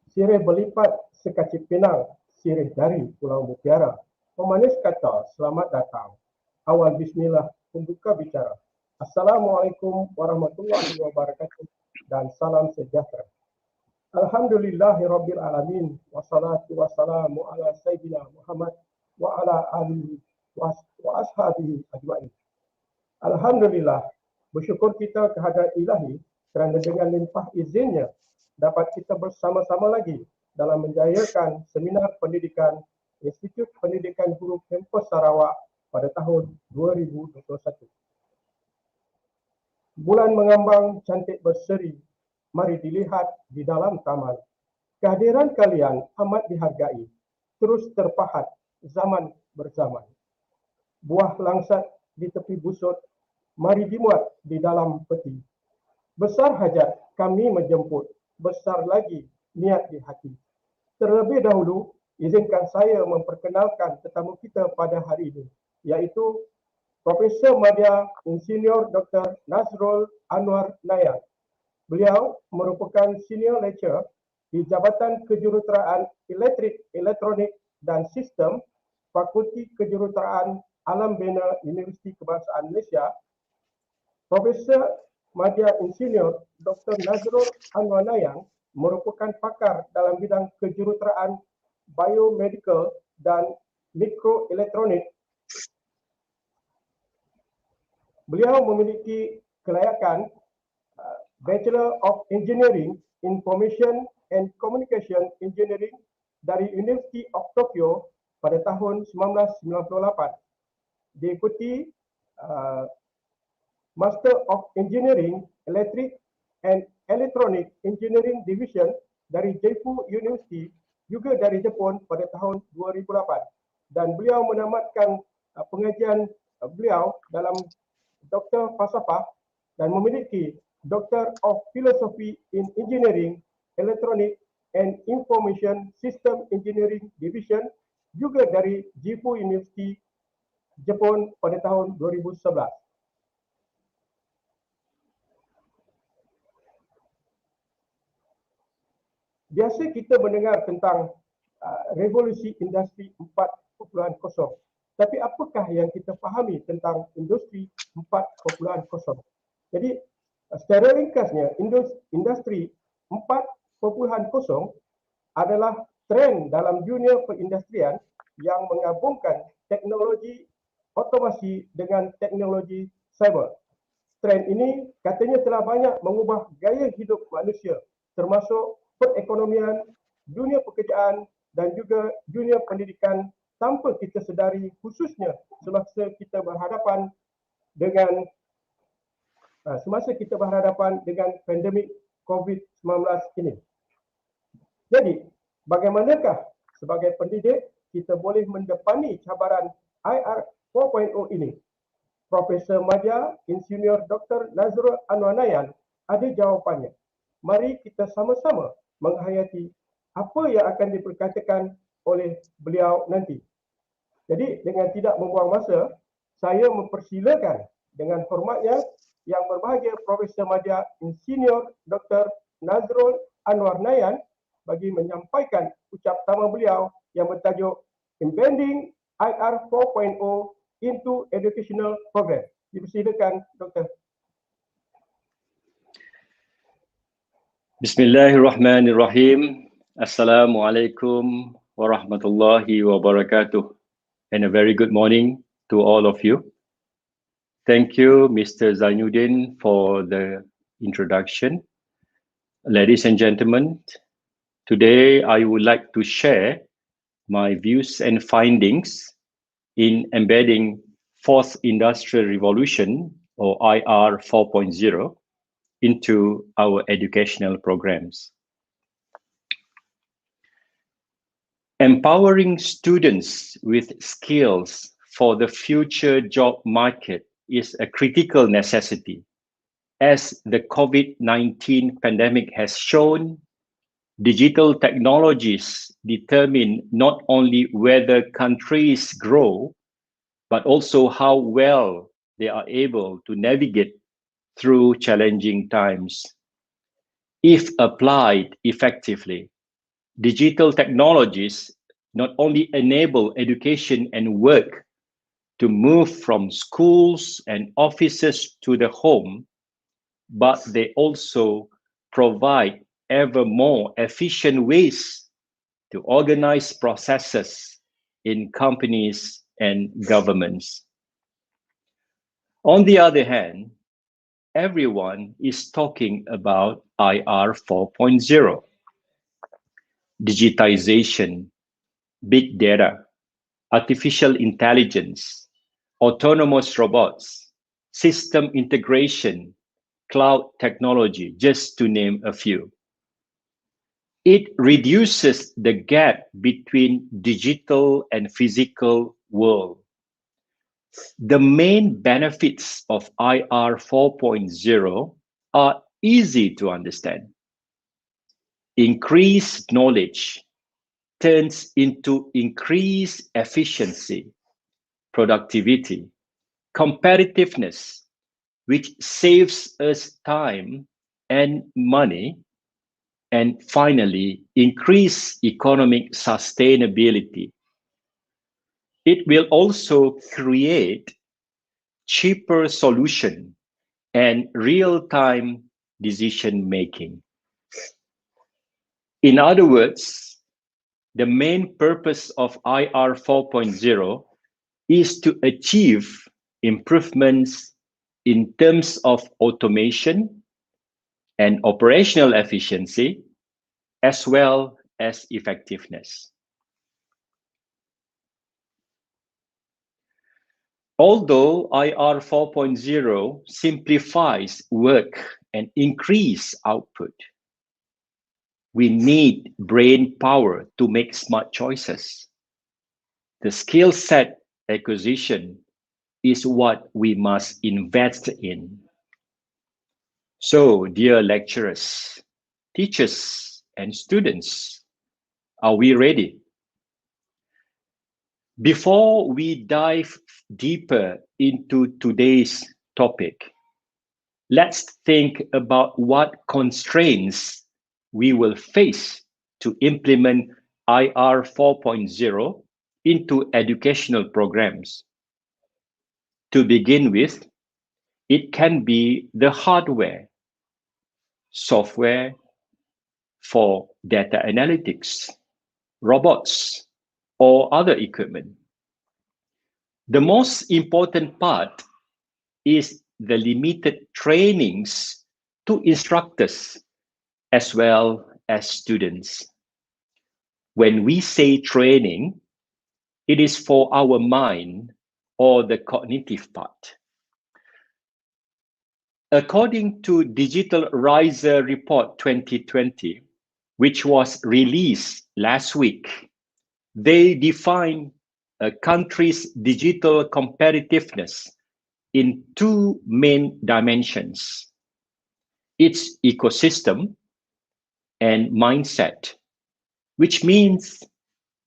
Sirih berlipat sekacip pinang, sirih dari Pulau Mutiara. Pemanis kata, selamat datang. Awal bismillah, pembuka bicara. Assalamualaikum warahmatullahi wabarakatuh dan salam sejahtera. Alhamdulillahirabbil alamin wassalatu wassalamu ala sayyidina Muhammad wa ala alihi wa ashabihi ajma'in. Alhamdulillah, bersyukur kita kehadrat Ilahi kerana dengan limpah izinnya dapat kita bersama-sama lagi dalam menjayakan seminar pendidikan Institut Pendidikan Guru Kampus Sarawak pada tahun 2021. Bulan mengambang cantik berseri, mari dilihat di dalam taman. Kehadiran kalian amat dihargai, terus terpahat zaman berzaman. Buah langsat di tepi busut, mari dimuat di dalam peti. Besar hajat kami menjemput, besar lagi niat di hati. Terlebih dahulu, izinkan saya memperkenalkan tetamu kita pada hari ini, iaitu Profesor Madya Insinyur Dr. Nazrul Anwar Nayan. Beliau merupakan senior lecturer di Jabatan Kejuruteraan Elektrik, Elektronik dan Sistem Fakulti Kejuruteraan Alam Bina Universiti Kebangsaan Malaysia. Profesor Madya Insinyur Dr. Nazrul Anwar Nayan merupakan pakar dalam bidang kejuruteraan biomedical dan mikroelektronik. Beliau memiliki kelayakan Bachelor of Engineering Information and Communication Engineering dari University of Tokyo pada tahun 1998. Diikuti Master of Engineering Electric and Electronic Engineering Division dari Jaifu University juga dari Jepun pada tahun 2008, dan beliau menamatkan pengajian beliau dalam Doktor Falsafah dan memiliki Doctor of Philosophy in Engineering, Electronic and Information System Engineering Division juga dari Jaifu University Jepun pada tahun 2011. Biasa kita mendengar tentang revolusi industri 4.0. Tapi apakah yang kita fahami tentang industri 4.0? Jadi secara ringkasnya, industri 4.0 adalah trend dalam dunia perindustrian yang menggabungkan teknologi otomasi dengan teknologi cyber. Trend ini katanya telah banyak mengubah gaya hidup manusia, termasuk perekonomian, dunia pekerjaan dan juga dunia pendidikan tanpa kita sedari, khususnya semasa kita berhadapan dengan pandemik COVID-19 ini. Jadi, bagaimanakah sebagai pendidik kita boleh mendepani cabaran IR 4.0 ini? Profesor Madya Insinyur Dr. Nazrul Anwar Nayan ada jawapannya. Mari kita sama-sama menghayati apa yang akan diperkatakan oleh beliau nanti. Jadi dengan tidak membuang masa, saya mempersilakan dengan hormatnya Yang Berbahagia Profesor Madya Insinyur Dr. Nazrul Anwar Nayan bagi menyampaikan ucap tama beliau yang bertajuk Embedding IR 4.0 into Educational Program. Dipersilakan Dr. Bismillahirrahmanirrahim. Assalamualaikum warahmatullahi wabarakatuh. And a very good morning to all of you. Thank you, Mr. Zainuddin, for the introduction. Ladies and gentlemen, today I would like to share my views and findings in embedding Fourth Industrial Revolution, or IR 4.0, into our educational programs. Empowering students with skills for the future job market is a critical necessity. As the COVID-19 pandemic has shown, digital technologies determine not only whether countries grow, but also how well they are able to navigate through challenging times. If applied effectively, Digital technologies not only enable education and work to move from schools and offices to the home, but they also provide ever more efficient ways to organize processes in companies and governments. On the other hand, everyone is talking about IR 4.0, digitization, big data, artificial intelligence, autonomous robots, system integration, cloud technology, just to name a few. It reduces the gap between digital and physical world. The main benefits of IR 4.0 are easy to understand. Increased knowledge turns into increased efficiency, productivity, competitiveness, which saves us time and money, and finally, increase economic sustainability. It will also create cheaper solution and real-time decision-making. In other words, the main purpose of IR 4.0 is to achieve improvements in terms of automation and operational efficiency, as well as effectiveness. Although IR 4.0 simplifies work and increase output, we need brain power to make smart choices. The skill set acquisition is what we must invest in. So, dear lecturers, teachers, and students, are we ready? Before we dive deeper into today's topic, let's think about what constraints we will face to implement IR 4.0 into educational programs. To begin with, it can be the hardware, software for data analytics, robots, or other equipment. The most important part is the limited trainings to instructors as well as students. When we say training, it is for our mind or the cognitive part. According to Digital Riser Report 2020, which was released last week, they define a country's digital competitiveness in two main dimensions: its ecosystem and mindset, which means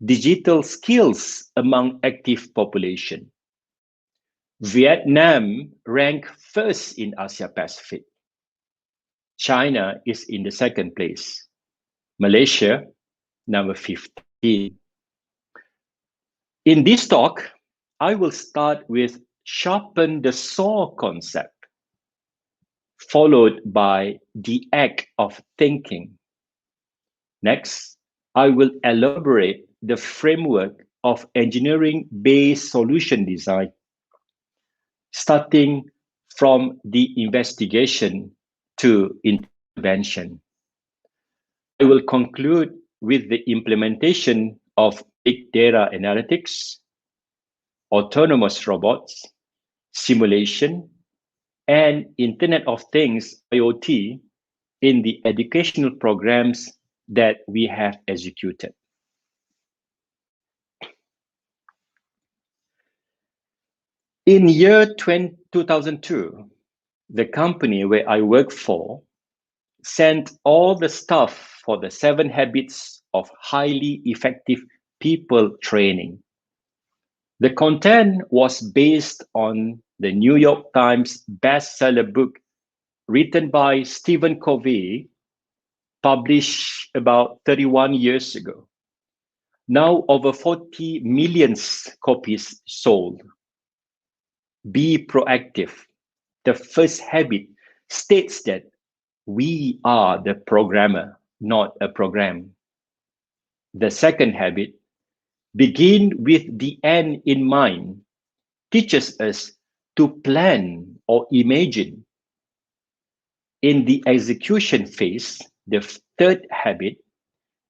digital skills among active population. Vietnam ranked first in Asia Pacific. China is in the second place. Malaysia, number 15. In this talk, I will start with Sharpen the Soul concept, followed by the act of thinking. Next, I will elaborate the framework of engineering-based solution design, starting from the investigation to intervention. I will conclude with the implementation of big data analytics, autonomous robots, simulation, and Internet of Things, IoT, in the educational programs that we have executed. In year 2002, the company where I work for sent all the stuff for the 7 habits of highly effective people training. The content was based on the New York Times bestseller book written by Stephen Covey, published about 31 years ago. Now over 40 million copies sold. Be proactive. The first habit states that we are the programmer, not a program. The second habit, begin with the end in mind, teaches us to plan or imagine. In the execution phase, the third habit,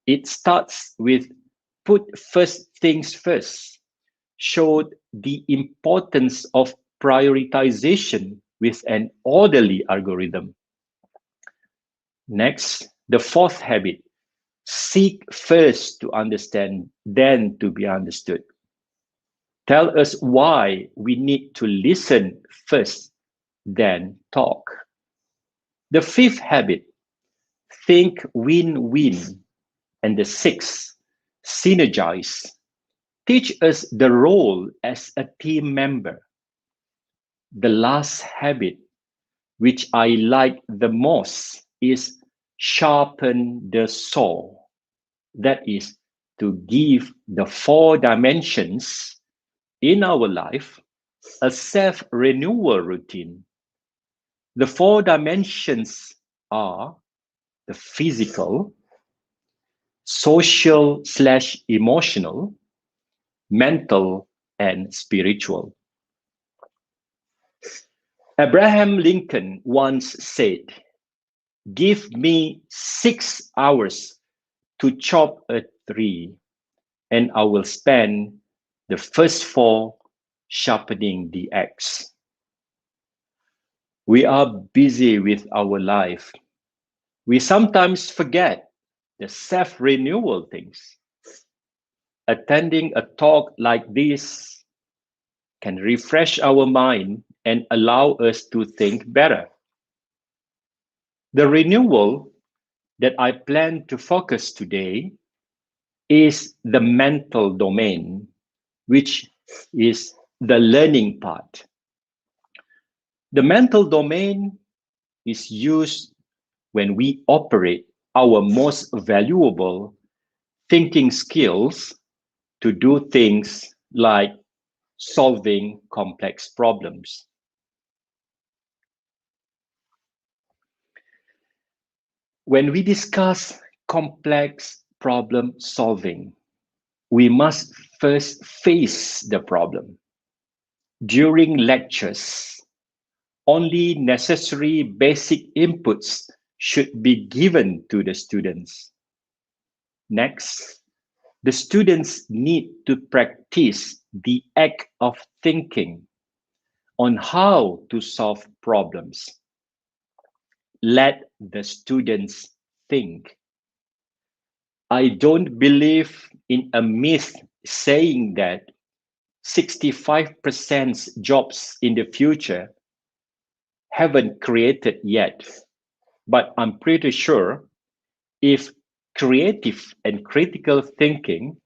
it starts with put first things first, showed the importance of prioritization with an orderly algorithm. Next, the fourth habit, seek first to understand, then to be understood. Tell us why we need to listen first, then talk. The fifth habit, think win-win. And the sixth, synergize. Teach us the role as a team member. The last habit, which I like the most, is sharpen the soul. That is to give the 4 dimensions in our life a self-renewal routine. The 4 dimensions are the physical, social/emotional, mental, and spiritual. Abraham Lincoln once said, "Give me 6 hours to chop a tree, and I will spend the first 4 sharpening the axe." We are busy with our life. We sometimes forget the self-renewal things. Attending a talk like this can refresh our mind and allow us to think better. The renewal that I plan to focus today is the mental domain, which is the learning part. The mental domain is used when we operate our most valuable thinking skills to do things like solving complex problems. When we discuss complex problem solving, we must first face the problem. During lectures, only necessary basic inputs should be given to the students. Next, the students need to practice the act of thinking on how to solve problems. Let the students think. I don't believe in a myth saying that 65% jobs in the future haven't created yet, but I'm pretty sure if creative and critical thinking,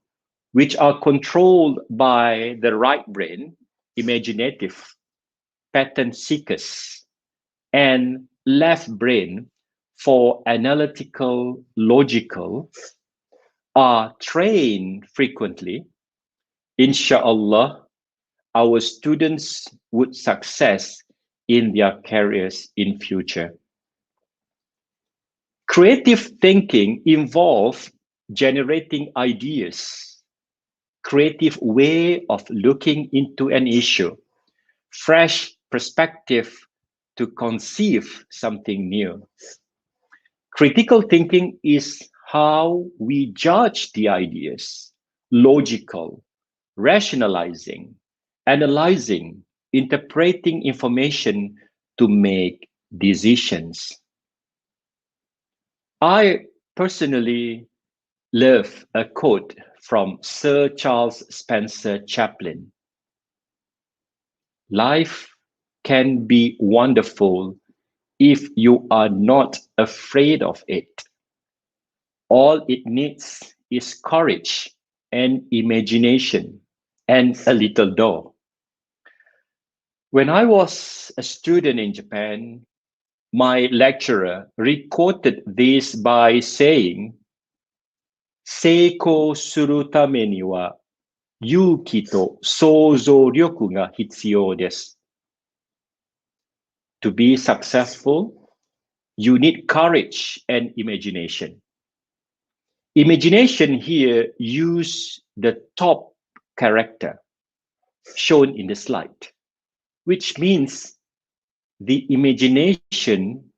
which are controlled by the right brain, imaginative, pattern seekers, and left brain for analytical, logical, are trained frequently, inshallah, our students would success in their careers in future. Creative thinking involves generating ideas, creative way of looking into an issue, fresh perspective to conceive something new. Critical thinking is how we judge the ideas, logical, rationalizing, analyzing, interpreting information to make decisions. I personally love a quote from Sir Charles Spencer Chaplin. Life can be wonderful if you are not afraid of it. All it needs is courage and imagination and a little dough. When I was a student in Japan, my lecturer reported this by saying, "Seiko suru tame ni wa yuki to souzou ryoku ga hitsuyou desu." To be successful, you need courage and imagination. Imagination here use the top character shown in the slide, which means the imagination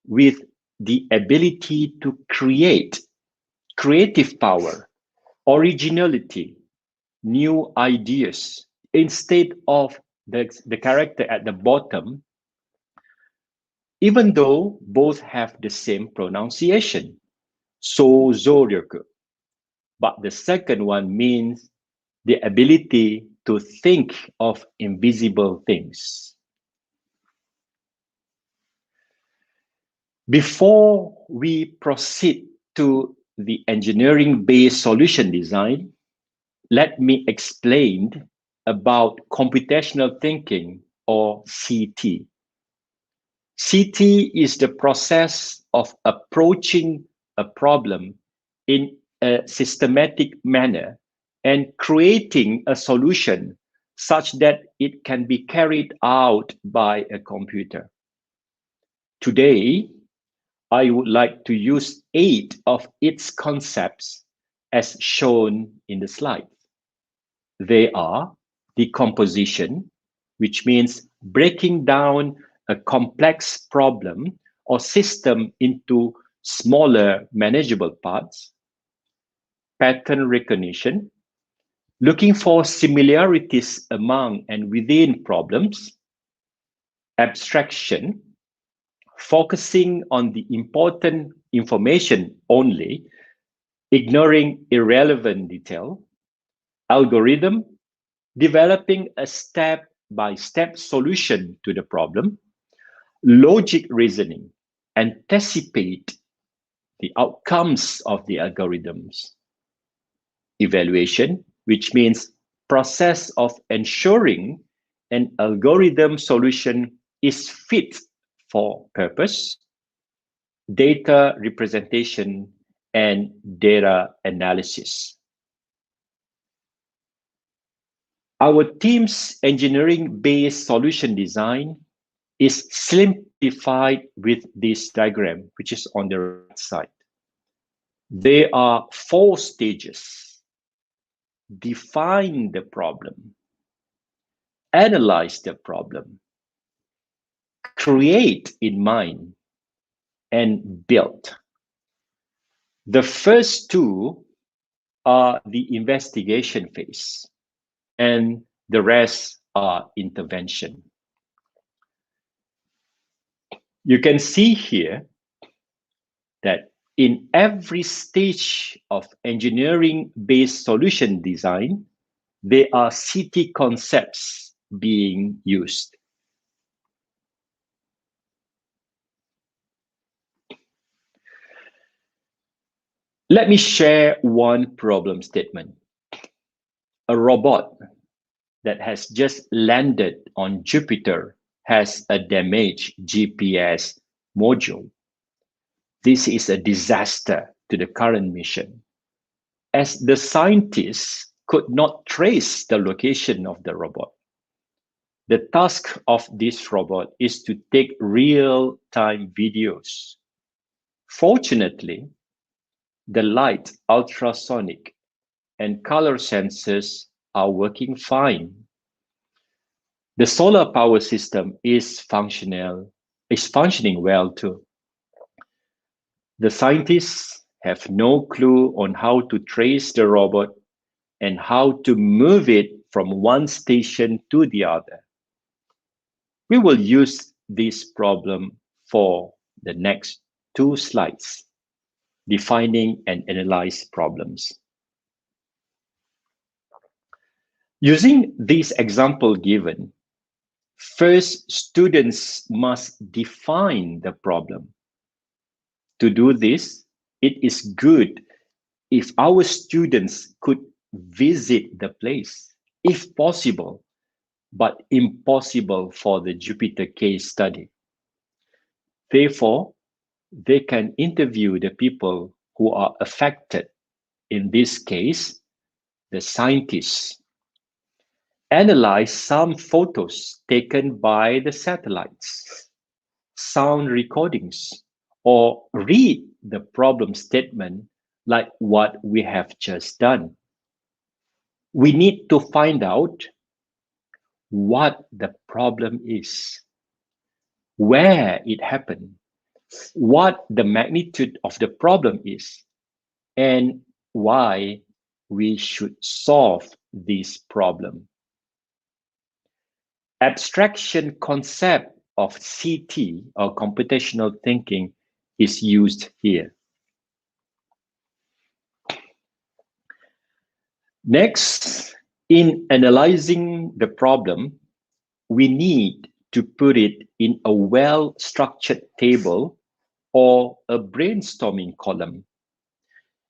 with the ability to create, creative power, originality, new ideas, instead of the character at the bottom, even though both have the same pronunciation, souzoryoku. But the second one means the ability to think of invisible things. Before we proceed to the engineering-based solution design, let me explain about computational thinking, or CT. CT is the process of approaching a problem in a systematic manner and creating a solution such that it can be carried out by a computer. Today, I would like to use 8 of its concepts as shown in the slide. They are decomposition, which means breaking down a complex problem or system into smaller manageable parts. Pattern recognition, looking for similarities among and within problems. Abstraction, focusing on the important information only, ignoring irrelevant detail. Algorithm, developing a step-by-step solution to the problem. Logic reasoning, anticipate the outcomes of the algorithms. Evaluation, which means process of ensuring an algorithm solution is fit for purpose. Data representation and data analysis. Our team's engineering-based solution design is simplified with this diagram, which is on the right side. There are 4 stages. Define the problem, analyze the problem, create in mind, and build. The first 2 are the investigation phase, and the rest are intervention. You can see here that in every stage of engineering-based solution design, there are CT concepts being used. Let me share one problem statement. A robot that has just landed on Jupiter has a damaged GPS module. This is a disaster to the current mission, as the scientists could not trace the location of the robot. The task of this robot is to take real-time videos. Fortunately, the light, ultrasonic, and color sensors are working fine. The solar power system is functioning well too. The scientists have no clue on how to trace the robot and how to move it from one station to the other. We will use this problem for the next 2 slides, defining and analyze problems. Using this example given, first, students must define the problem. To do this, it is good if our students could visit the place, if possible, but impossible for the Jupiter case study. Therefore, they can interview the people who are affected, in this case, the scientists, analyze some photos taken by the satellites, sound recordings, or read the problem statement like what we have just done. We need to find out what the problem is, where it happened, what the magnitude of the problem is, and why we should solve this problem. Abstraction concept of CT, or computational thinking, is used here. Next, in analyzing the problem, we need to put it in a well-structured table or a brainstorming column.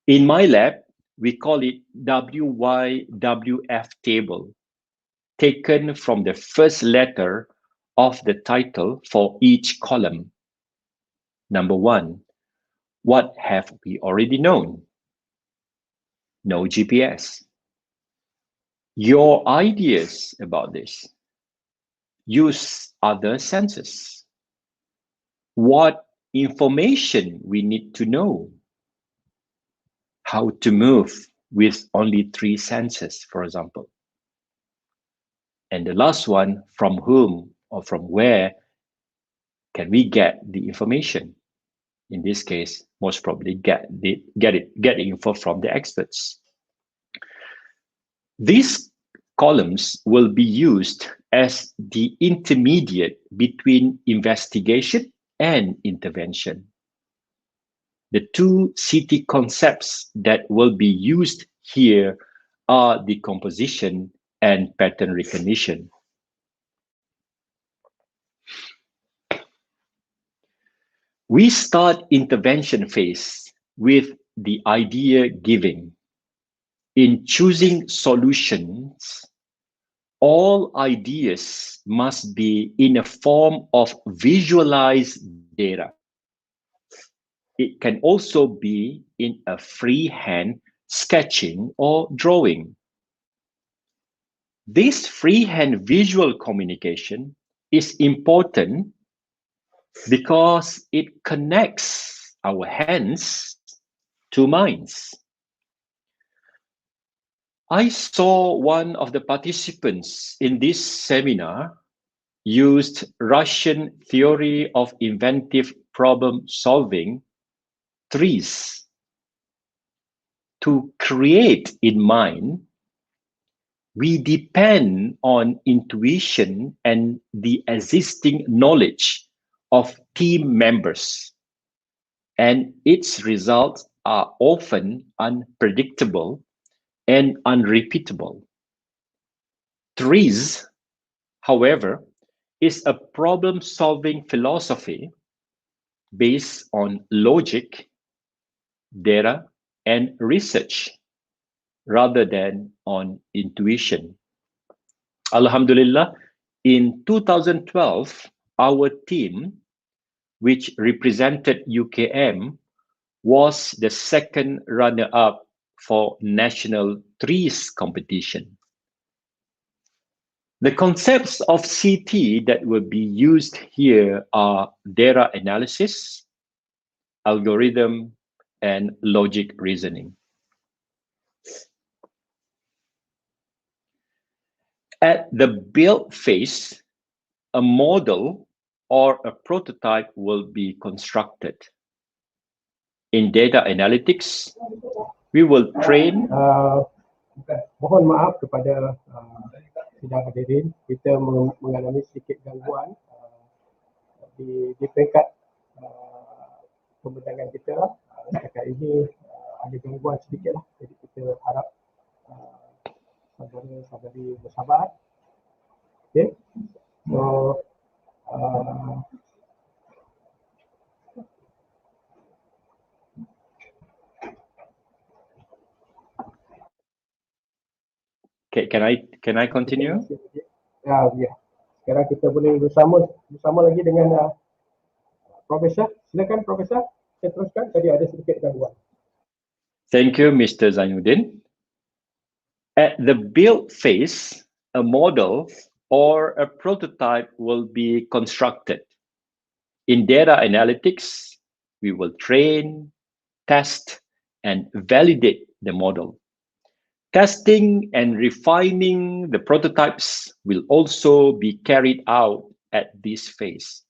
In my lab, we call it WYWF table, taken from the first letter of the title for each column. Number 1, what have we already known? No GPS. Your ideas about this. Use other senses. What information we need to know? How to move with only 3 senses, for example. And the last one, from whom or from where can we get the information? In this case, most probably get the info from the experts. These columns will be used as the intermediate between investigation and intervention. The 2 CT concepts that will be used here are decomposition and pattern recognition. We start intervention phase with the idea giving. In choosing solutions, all ideas must be in a form of visualized data. It can also be in a freehand sketching or drawing. This freehand visual communication is important because it connects our hands to minds. I saw one of the participants in this seminar used Russian theory of inventive problem solving, TRIZ, to create in mind. We depend on intuition and the existing knowledge of team members, and its results are often unpredictable and unrepeatable. TRIZ, however, is a problem-solving philosophy based on logic, data, and research, rather than on intuition. Alhamdulillah, in 2012, our team, which represented UKM, was the second runner-up for national TRIZ competition. The concepts of CT that will be used here are data analysis, algorithm, and logic reasoning. At the build phase, a model or a prototype will be constructed. In data analytics, we will train. Mohon maaf kepada sidang hadirin, kita mengalami sedikit gangguan di peringkat pembentangan kita. Setakat ini ada gangguan sedikit lah, jadi kita harap saudara-saudari bersabar. Okay, so Okay, can I continue? Ya. Sekarang kita boleh bersama lagi dengan Profesor, silakan Profesor. Saya teruskan, tadi ada sedikit gangguan. Thank you, Mr. Zainuddin. At the build phase, a model or a prototype will be constructed. In data analytics, we will train, test, and validate the model. Testing and refining the prototypes will also be carried out at this phase.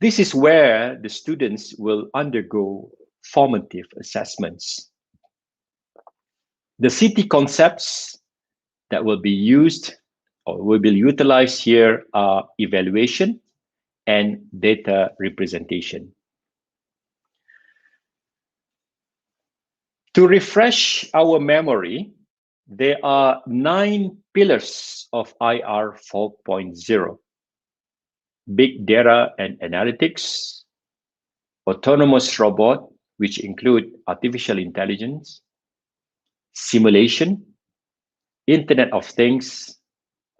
This is where the students will undergo formative assessments. The city concepts that will be used or will be utilized here are evaluation and data representation. To refresh our memory, there are 9 pillars of IR 4.0. Big data and analytics, autonomous robot, which include artificial intelligence, simulation, Internet of Things,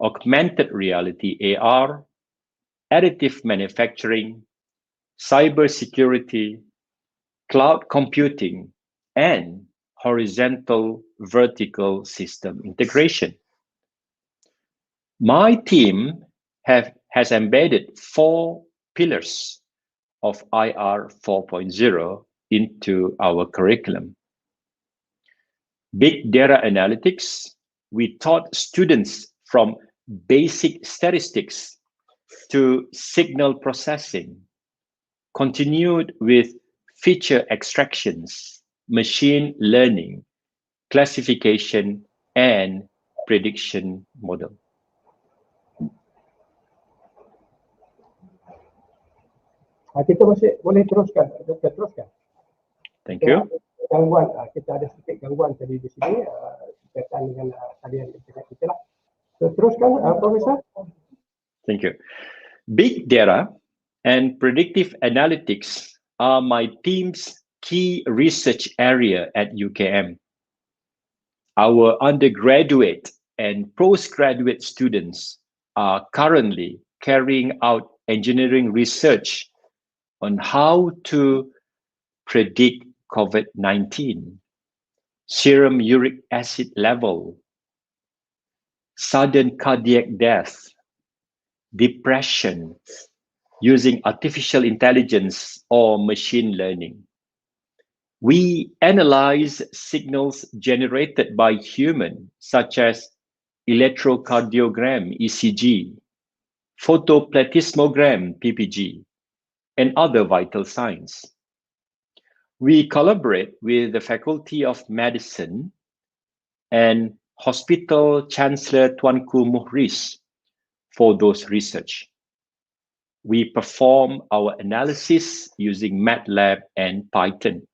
augmented reality AR, additive manufacturing, cybersecurity, cloud computing, and horizontal vertical system integration. My team has embedded 4 pillars of IR 4.0 into our curriculum. Big data analytics, we taught students from basic statistics to signal processing, continued with feature extractions, machine learning, classification, and prediction model. Kita masih boleh teruskan, Dr. teruskan. Thank you. Gangguan, kita ada sedikit gangguan tadi di sini berkaitan dengan talian internet kita lah. So, teruskan, Profesor. Thank you. Big data and predictive analytics are my team's key research area at UKM. Our undergraduate and postgraduate students are currently carrying out engineering research on how to predict COVID-19, serum uric acid level, sudden cardiac death, depression, using artificial intelligence or machine learning. We analyze signals generated by human, such as electrocardiogram, ECG, photoplethysmogram, PPG, and other vital signs. We collaborate with the Faculty of Medicine and Hospital Chancellor Tuanku Muhriz for those research. We perform our analysis using MATLAB and Python.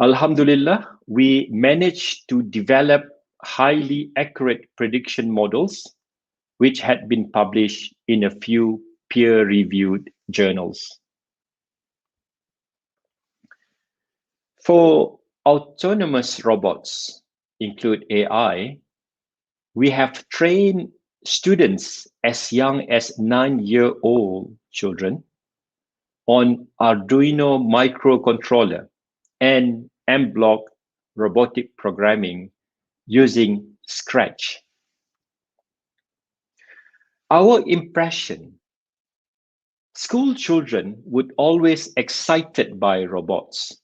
Alhamdulillah, we managed to develop highly accurate prediction models, which had been published in a few peer-reviewed journals. For autonomous robots, include AI, we have trained students as young as 9-year-old children on Arduino microcontroller and M-block robotic programming using Scratch. Our impression, school children would always excited by robots.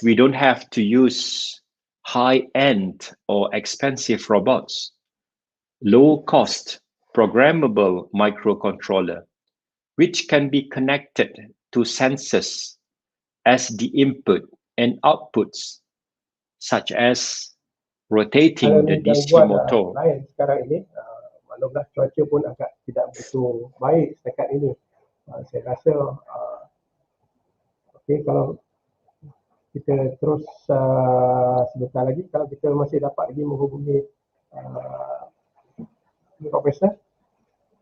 We don't have to use high-end or expensive robots. Low-cost, programmable microcontroller, which can be connected to sensors as the input and outputs, such as rotating the DC motor. Lain sekarang ini, maklumlah cuaca pun agak tidak begitu baik setakat ini. Saya rasa, okey, kalau kita terus sebentar lagi, kalau kita masih dapat lagi menghubungi Profesor.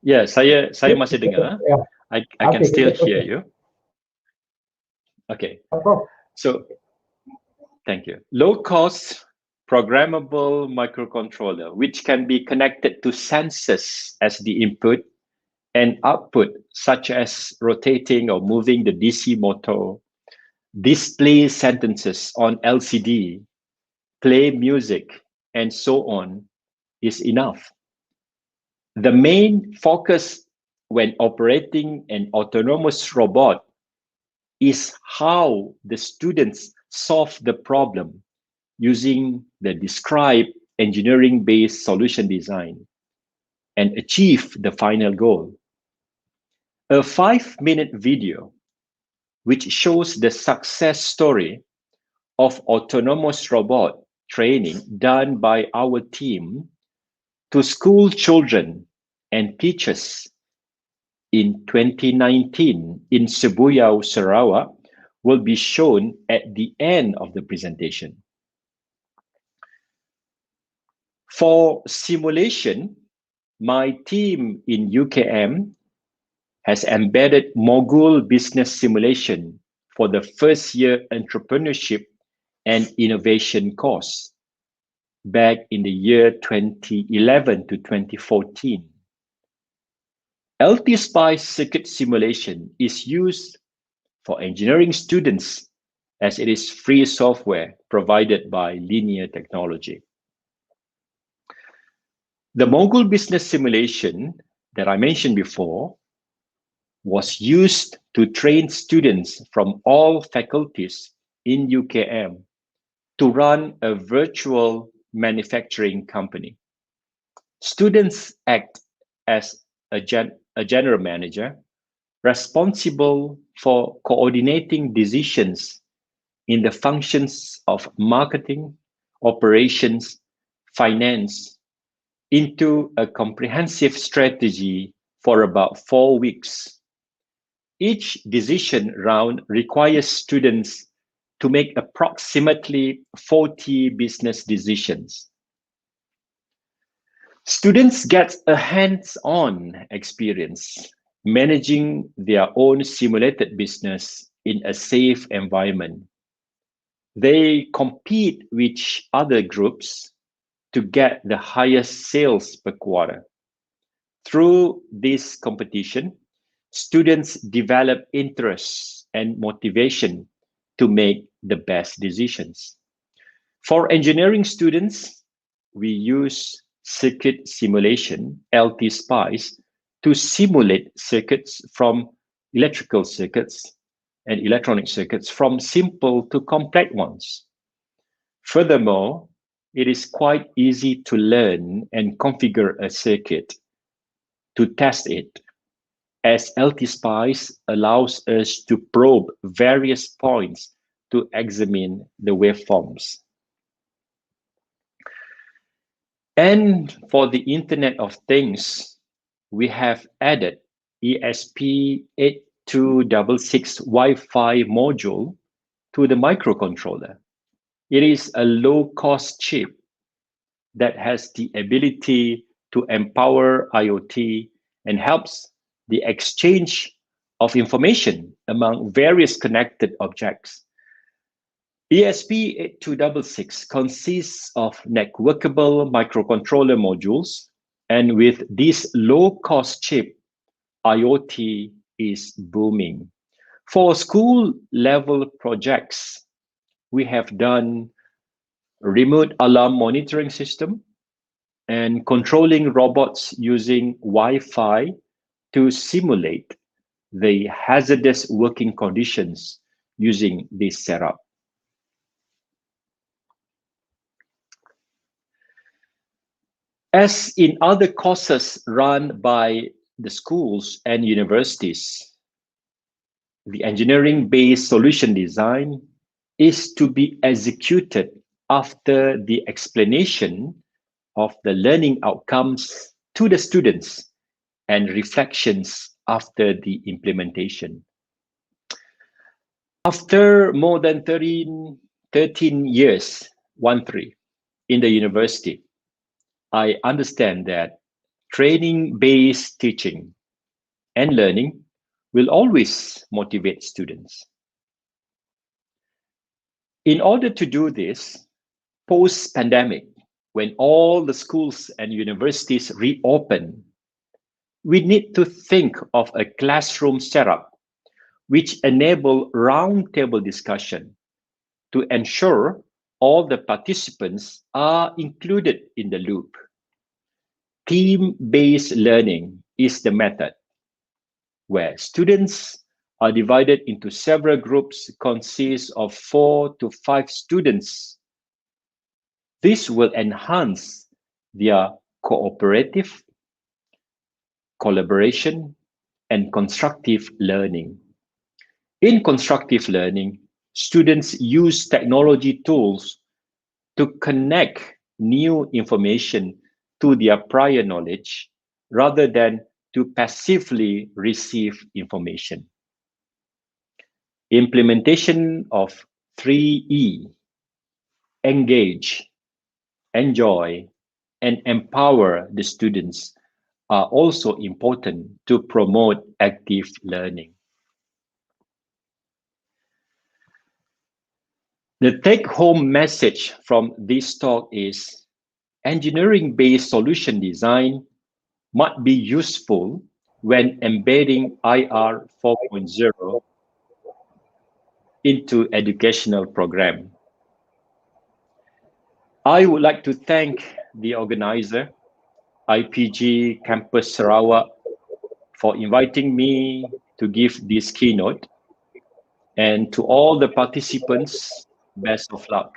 Ya, saya masih dengar. I can still hear you. Okay. So, thank you. Low-cost programmable microcontroller, which can be connected to sensors as the input and output such as rotating or moving the DC motor, display sentences on LCD, play music, and so on is enough. The main focus when operating an autonomous robot is how the students solve the problem using the described engineering-based solution design and achieve the final goal. A 5-minute video which shows the success story of autonomous robot training done by our team to school children and teachers in 2019 in Sibuya, Sarawak will be shown at the end of the presentation. For simulation, my team in UKM has embedded Mogul business simulation for the first year entrepreneurship and innovation course back in the year 2011 to 2014. LT-SPICE circuit simulation is used for engineering students as it is free software provided by Linear Technology. The Mogul business simulation that I mentioned before was used to train students from all faculties in UKM to run a virtual manufacturing company. Students act as a general manager responsible for coordinating decisions in the functions of marketing, operations, finance into a comprehensive strategy for about 4 weeks. Each decision round requires students to make approximately 40 business decisions. Students get a hands-on experience managing their own simulated business in a safe environment. They compete with other groups to get the highest sales per quarter. Through this competition, students develop interest and motivation to make the best decisions. For engineering students, we use circuit simulation, LT-SPICE, to simulate circuits from electrical circuits and electronic circuits from simple to complex ones. Furthermore, it is quite easy to learn and configure a circuit to test it, as LT-SPICE allows us to probe various points to examine the waveforms. And for the Internet of Things, we have added e-SPeDIP2021 Wi-Fi module to the microcontroller. It is a low-cost chip that has the ability to empower IoT and helps the exchange of information among various connected objects. e-SPeDIP2021 consists of networkable microcontroller modules, and with this low-cost chip, IoT is booming. For school-level projects, we have done remote alarm monitoring system and controlling robots using Wi-Fi to simulate the hazardous working conditions using this setup. As in other courses run by the schools and universities, the engineering-based solution design is to be executed after the explanation of the learning outcomes to the students and reflections after the implementation. After more than 13 years, in the university, I understand that training-based teaching and learning will always motivate students. In order to do this, post-pandemic, when all the schools and universities reopen, we need to think of a classroom setup which enable roundtable discussion to ensure all the participants are included in the loop. Team-based learning is the method where students are divided into several groups consist of 4 to 5 students. This will enhance their cooperative, collaboration, and constructive learning. In constructive learning, students use technology tools to connect new information to their prior knowledge rather than to passively receive information. Implementation of 3E, engage, enjoy, and empower the students are also important to promote active learning. The take-home message from this talk is engineering-based solution design might be useful when embedding IR 4.0 into educational program. I would like to thank the organizer, IPG Campus Sarawak, for inviting me to give this keynote, and to all the participants, best of luck.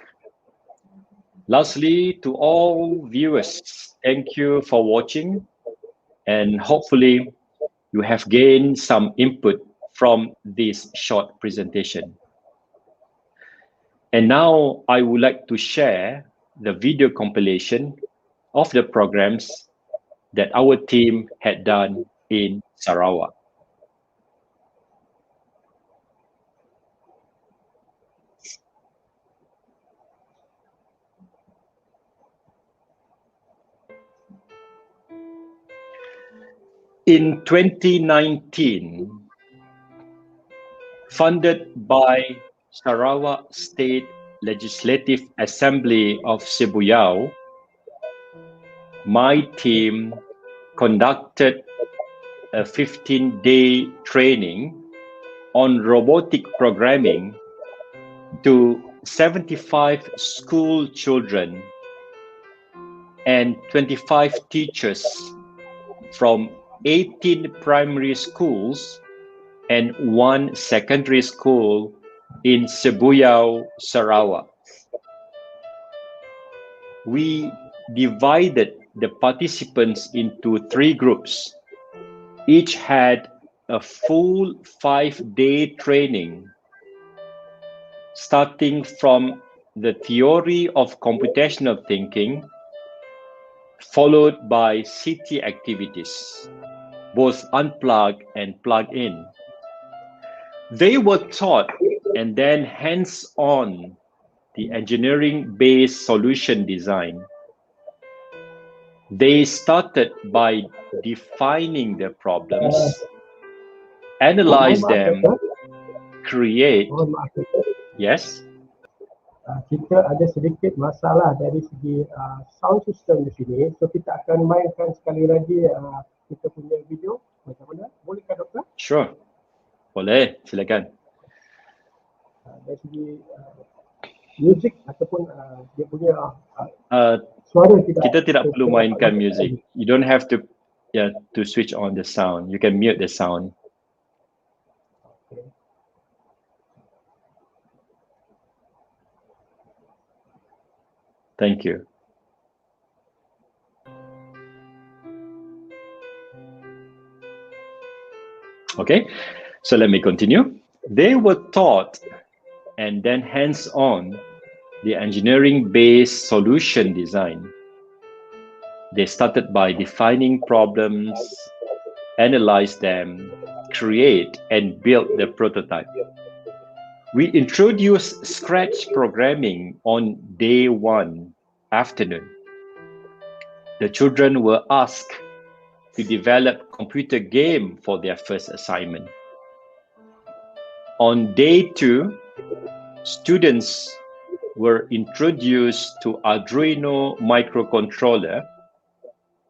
Lastly, to all viewers, thank you for watching, and hopefully you have gained some input from this short presentation. And now I would like to share the video compilation of the programs that our team had done in Sarawak. In 2019, funded by Sarawak State Legislative Assembly of Sibuyau, my team conducted a 15-day training on robotic programming to 75 school children and 25 teachers from 18 primary schools and 1 secondary school in Sibuyau, Sarawak. We divided the participants into 3 groups. Each had a full 5-day training, starting from the theory of computational thinking, followed by city activities, both unplugged and plugged in. They were taught and then hands-on the engineering-based solution design. They started by defining the problems, analyze them, create. Yes? Kita ada sedikit masalah dari segi sound system di sini, so kita akan mainkan sekali lagi kita punya video. Macam mana? Bolehkah doktor? Sure. Boleh, silakan. Dari segi music ataupun dia punya suara kita tidak perlu mainkan music. You don't have to switch on the sound. You can mute the sound. Thank you. Okay, so let me continue. They were taught and then hands-on the engineering-based solution design. They started by defining problems, analyze them, create and build the prototype. We introduced Scratch programming on day 1 afternoon. The children were asked to develop computer game for their first assignment. On day 2, students were introduced to Arduino microcontroller,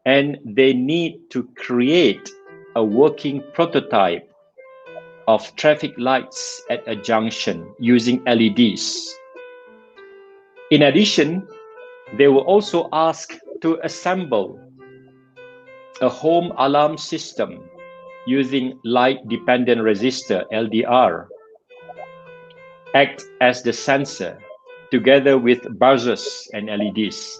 and they need to create a working prototype of traffic lights at a junction using LEDs. In addition, they were also asked to assemble a home alarm system using light-dependent resistor LDR, act as the sensor together with buzzers and LEDs.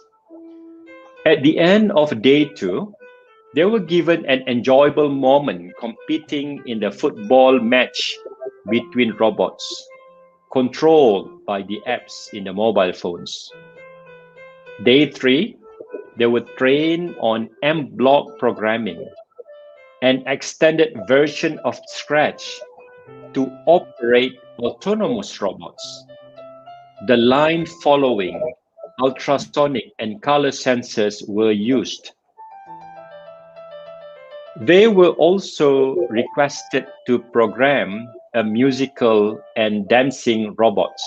At the end of day 2, they were given an enjoyable moment competing in the football match between robots, controlled by the apps in the mobile phones. Day 3, they were trained on M-block programming, an extended version of Scratch to operate autonomous robots. The line following, ultrasonic and color sensors were used. They were also requested to program a musical and dancing robots.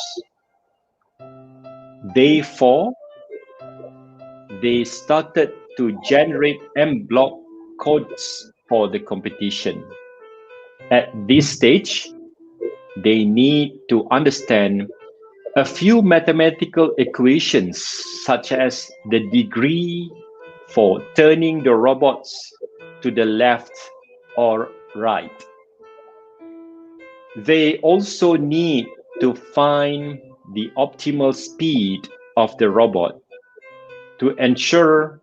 Day 4, they started to generate M-block codes for the competition. At this stage, they need to understand a few mathematical equations, such as the degree for turning the robots to the left or right. They also need to find the optimal speed of the robot to ensure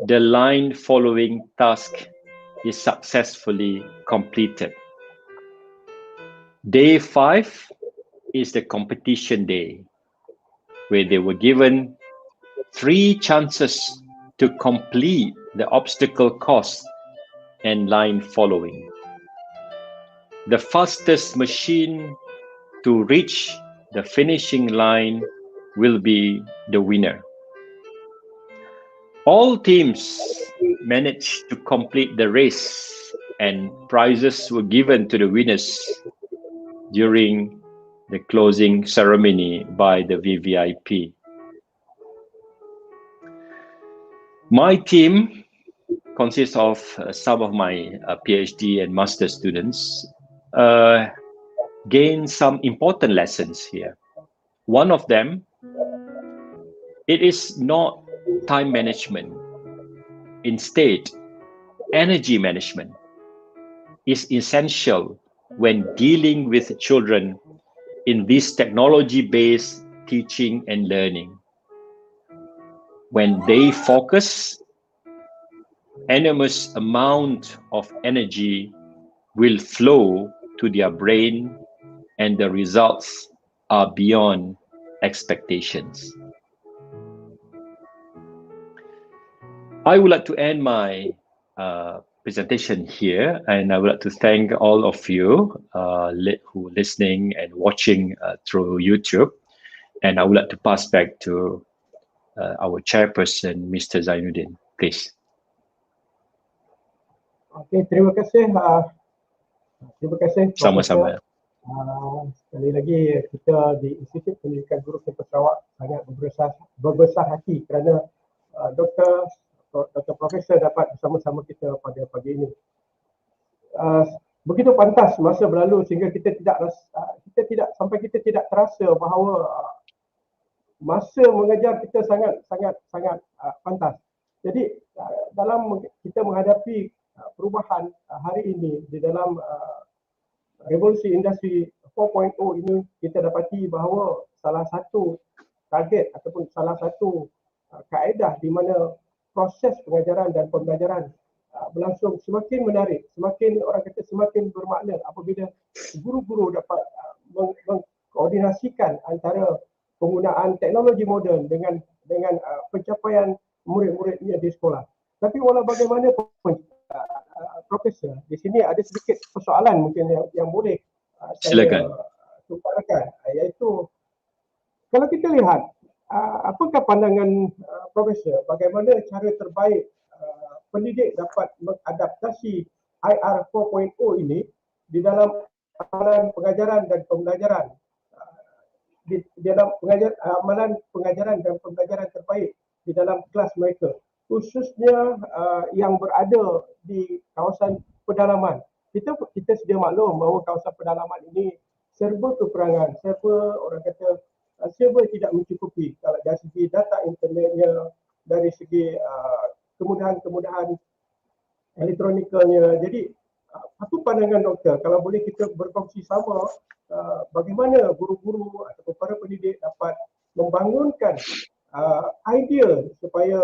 the line following task is successfully completed. Day 5 is the competition day, where they were given 3 chances to complete the obstacle course and line following. The fastest machine to reach the finishing line will be the winner. All teams managed to complete the race, and prizes were given to the winners during the closing ceremony by the VVIP. My team consists of some of my PhD and master students, gained some important lessons here. One of them, it is not time management. Instead, energy management is essential when dealing with children in this technology-based teaching and learning. When they focus, enormous amount of energy will flow to their brain, and the results are beyond expectations. I would like to end my presentation here, and I would like to thank all of you who are listening and watching through YouTube. And I would like to pass back to our chairperson, Mr. Zainuddin, please. Okey, terima kasih. Terima kasih. Sama-sama. Sekali lagi kita di Institut Pendidikan Guru Kampus Sarawak sangat berbesar hati kerana Dr. Profesor dapat bersama-sama kita pada pagi ini. Begitu pantas masa berlalu sehingga kita tidak terasa bahawa masa mengajar kita sangat pantas. Jadi dalam kita menghadapi perubahan hari ini di dalam Revolusi Industri 4.0 ini, kita dapati bahawa salah satu target ataupun salah satu kaedah di mana proses pengajaran dan pembelajaran berlangsung semakin menarik, semakin bermakna apabila guru-guru dapat mengkoordinasikan antara penggunaan teknologi moden dengan pencapaian murid-muridnya di sekolah. Tapi walau bagaimanapun, Profesor, di sini ada sedikit persoalan mungkin yang boleh saya utarakan, iaitu kalau kita lihat apakah pandangan Profesor bagaimana cara terbaik pendidik dapat mengadaptasi IR 4.0 ini di dalam amalan pengajaran dan pembelajaran, di dalam amalan pengajaran dan pembelajaran terbaik di dalam kelas mereka. khususnya yang berada di kawasan pedalaman. Kita sedia maklum bahawa kawasan pedalaman ini serba kekurangan, serba orang kata serba tidak mencukupi kalau dari segi data internetnya, dari segi kemudahan-kemudahan elektronikalnya. Jadi apa pandangan doktor kalau boleh kita berkongsi sama bagaimana guru-guru atau para pendidik dapat membangunkan idea supaya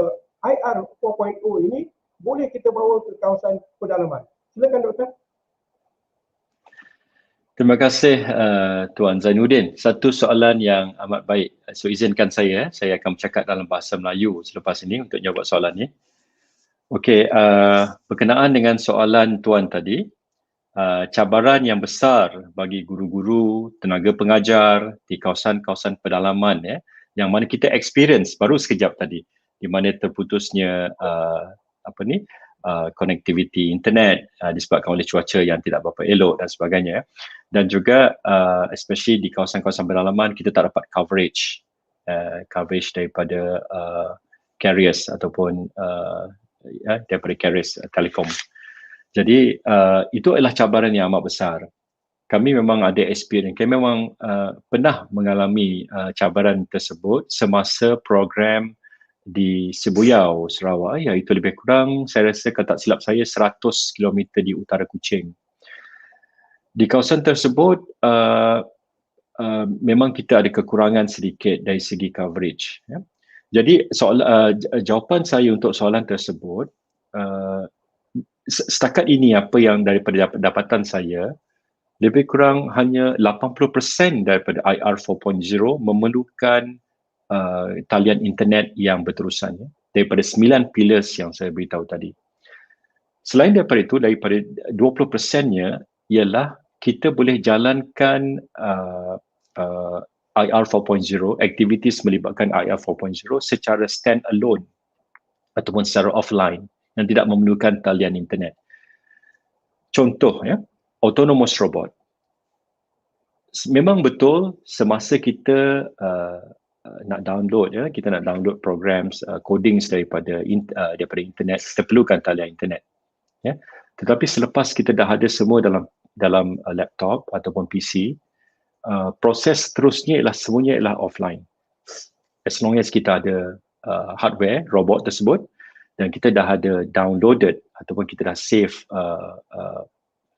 IR 4.0 ini boleh kita bawa ke kawasan pedalaman. Silakan doktor. Terima kasih Tuan Zainuddin. Satu soalan yang amat baik. So izinkan saya akan bercakap dalam bahasa Melayu selepas ini untuk jawab soalan ini. Okey, berkenaan dengan soalan Tuan tadi, cabaran yang besar bagi guru-guru, tenaga pengajar di kawasan-kawasan pedalaman yang mana kita experience baru sekejap tadi, di mana terputusnya connectivity internet disebabkan oleh cuaca yang tidak berapa elok dan sebagainya, dan juga especially di kawasan-kawasan pedalaman kita tak dapat coverage daripada carriers ataupun daripada carriers telekom. Jadi itu adalah cabaran yang amat besar. Kami memang ada experience, kami memang pernah mengalami cabaran tersebut semasa program di Sibuyau, Sarawak, iaitu lebih kurang saya rasa kalau tak silap saya 100 km di utara Kuching. Di kawasan tersebut memang kita ada kekurangan sedikit dari segi coverage. Jadi jawapan saya untuk soalan tersebut, setakat ini apa yang daripada dapatan saya, lebih kurang hanya 80% daripada IR 4.0 memerlukan talian internet yang berterusan daripada 9 pillars yang saya beritahu tadi. Selain daripada itu, daripada 20%-nya ialah kita boleh jalankan IR 4.0, activities melibatkan IR 4.0 secara stand alone ataupun secara offline yang tidak memerlukan talian internet. Contoh autonomous robot. Memang betul semasa kita nak download kita nak download programs codings daripada internet, kita perlukan talian internet. Tetapi selepas kita dah ada semua dalam laptop ataupun PC, proses terusnya ialah semuanya ialah offline. As long as kita ada hardware robot tersebut dan kita dah ada downloaded ataupun kita dah save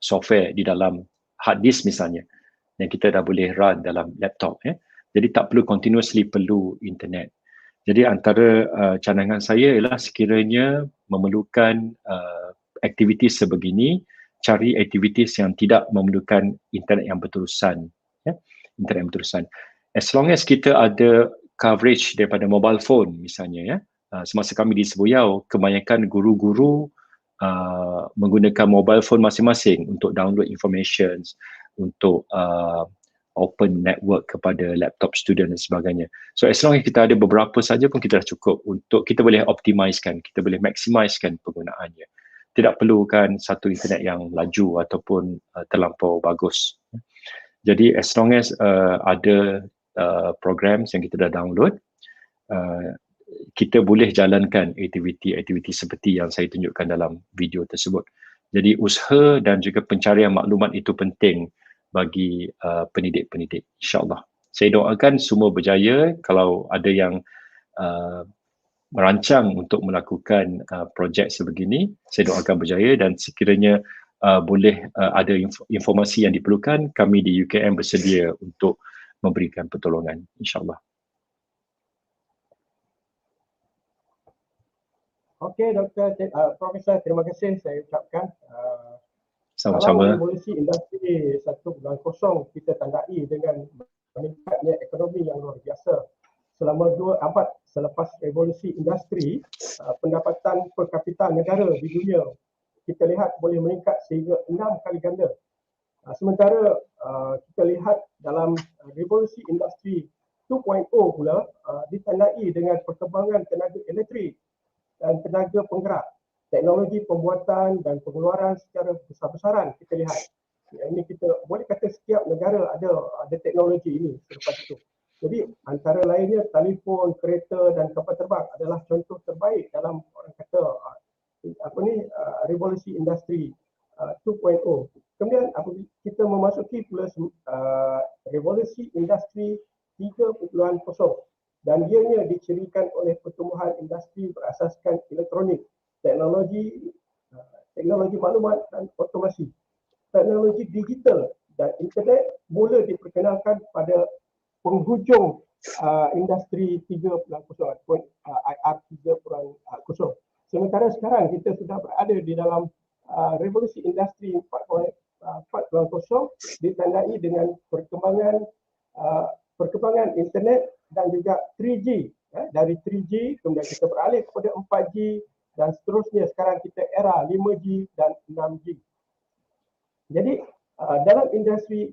software di dalam hard disk misalnya, yang kita dah boleh run dalam laptop. Jadi tak perlu continuously perlu internet. Jadi antara cadangan saya ialah sekiranya memerlukan aktivitis sebegini, cari aktivitis yang tidak memerlukan internet yang berterusan. Internet yang berterusan. As long as kita ada coverage daripada mobile phone misalnya, semasa kami di Sibuyau, kebanyakan guru-guru menggunakan mobile phone masing-masing untuk download information, untuk open network kepada laptop student dan sebagainya. So as long as kita ada beberapa saja pun kita dah cukup untuk kita boleh optimizekan, kita boleh maximizekan penggunaannya. Tidak perlukan satu internet yang laju ataupun terlampau bagus. Jadi as long as ada programs yang kita dah download, kita boleh jalankan aktiviti-aktiviti seperti yang saya tunjukkan dalam video tersebut. Jadi usaha dan juga pencarian maklumat itu penting bagi pendidik-pendidik, insyaAllah. Saya doakan semua berjaya. Kalau ada yang merancang untuk melakukan projek sebegini, saya doakan berjaya, dan sekiranya boleh ada informasi yang diperlukan, kami di UKM bersedia untuk memberikan pertolongan, insyaAllah. Okey, Dr. Profesor, terima kasih saya ucapkan. Sama-sama. Kalau revolusi industri 1.0 kita tandai dengan meningkatnya ekonomi yang luar biasa. Selama 2 abad selepas revolusi industri, pendapatan per kapita negara di dunia kita lihat boleh meningkat sehingga 6 kali ganda. Sementara kita lihat dalam revolusi industri 2.0 pula ditandai dengan perkembangan tenaga elektrik dan tenaga penggerak. Teknologi pembuatan dan pengeluaran secara besar-besaran kita lihat. Ini kita boleh kata setiap negara ada teknologi ini selepas itu. Jadi antara lainnya telefon, kereta dan kapal terbang adalah contoh terbaik dalam orang kata revolusi industri 2.0. Kemudian apabila kita memasuki pula revolusi industri 3.0 dan ianya dicirikan oleh pertumbuhan industri berasaskan elektronik, teknologi maklumat dan otomasi. Teknologi digital dan internet mula diperkenalkan pada penghujung industri 3.0 ataupun IR 3.0. Sementara sekarang kita sudah berada di dalam revolusi industri 4.0 ditandai dengan perkembangan internet dan juga 3G. Dari 3G kemudian kita beralih kepada 4G dan seterusnya sekarang kita era 5G dan 6G. Jadi dalam industri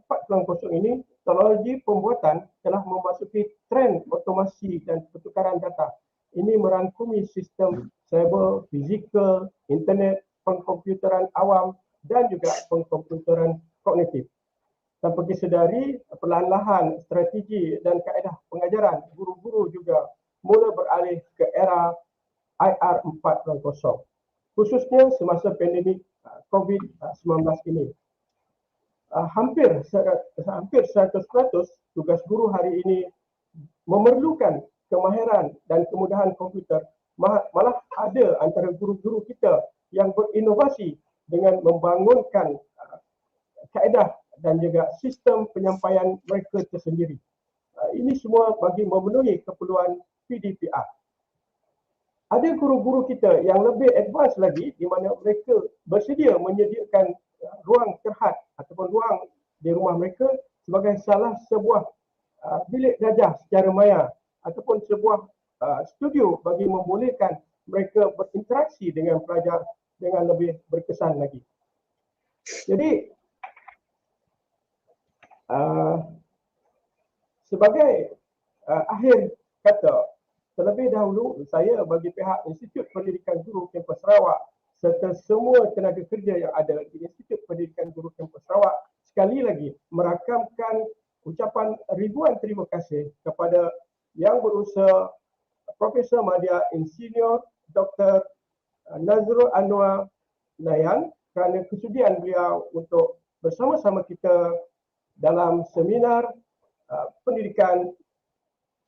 4.0 ini, teknologi pembuatan telah memasuki trend otomasi dan pertukaran data. Ini merangkumi sistem cyber, fizikal, internet, pengkomputeran awam dan juga pengkomputeran kognitif. Tanpa disedari, perlahan-lahan strategi dan kaedah pengajaran guru-guru juga mula beralih ke era IR 4.0, khususnya semasa pandemik COVID-19 ini. Hampir 100% tugas guru hari ini memerlukan kemahiran dan kemudahan komputer. Malah ada antara guru-guru kita yang berinovasi dengan membangunkan kaedah dan juga sistem penyampaian mereka tersendiri. Ini semua bagi memenuhi keperluan PDPR. Ada guru-guru kita yang lebih advance lagi di mana mereka bersedia menyediakan ruang terhad ataupun ruang di rumah mereka sebagai salah sebuah bilik belajar secara maya ataupun sebuah studio bagi membolehkan mereka berinteraksi dengan pelajar dengan lebih berkesan lagi. Jadi sebagai akhir kata, terlebih dahulu saya bagi pihak Institut Pendidikan Guru Kampus Sarawak serta semua tenaga kerja yang ada di Institut Pendidikan Guru Kampus Sarawak sekali lagi merakamkan ucapan ribuan terima kasih kepada Yang Berusaha Profesor Madya Insinyur Dr. Nazrul Anwar Nayan kerana kesudian beliau untuk bersama-sama kita dalam seminar Pendidikan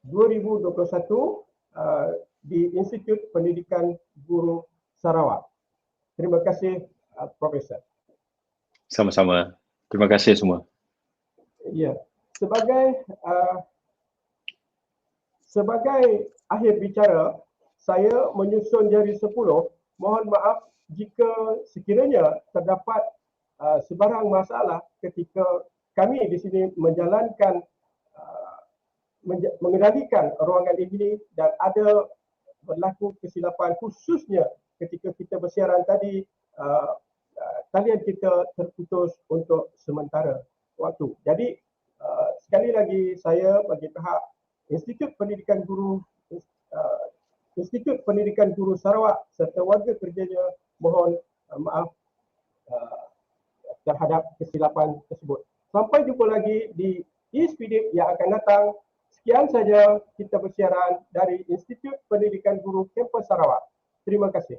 2021 di Institut Pendidikan Guru Sarawak. Terima kasih, Profesor. Sama-sama. Terima kasih semua. Ya, sebagai akhir bicara, saya menyusun jari 10. Mohon maaf jika sekiranya terdapat sebarang masalah ketika kami di sini mengendalikan ruangan ini dan ada berlaku kesilapan khususnya ketika kita bersiaran tadi talian kita terputus untuk sementara waktu. Jadi sekali lagi saya bagi pihak Institut Pendidikan Guru Sarawak serta warga kerjanya mohon maaf terhadap kesilapan tersebut. Sampai jumpa lagi di e-SPeDIP yang akan datang. Sekian saja kita bersiaran dari Institut Pendidikan Guru Kampus Sarawak. Terima kasih.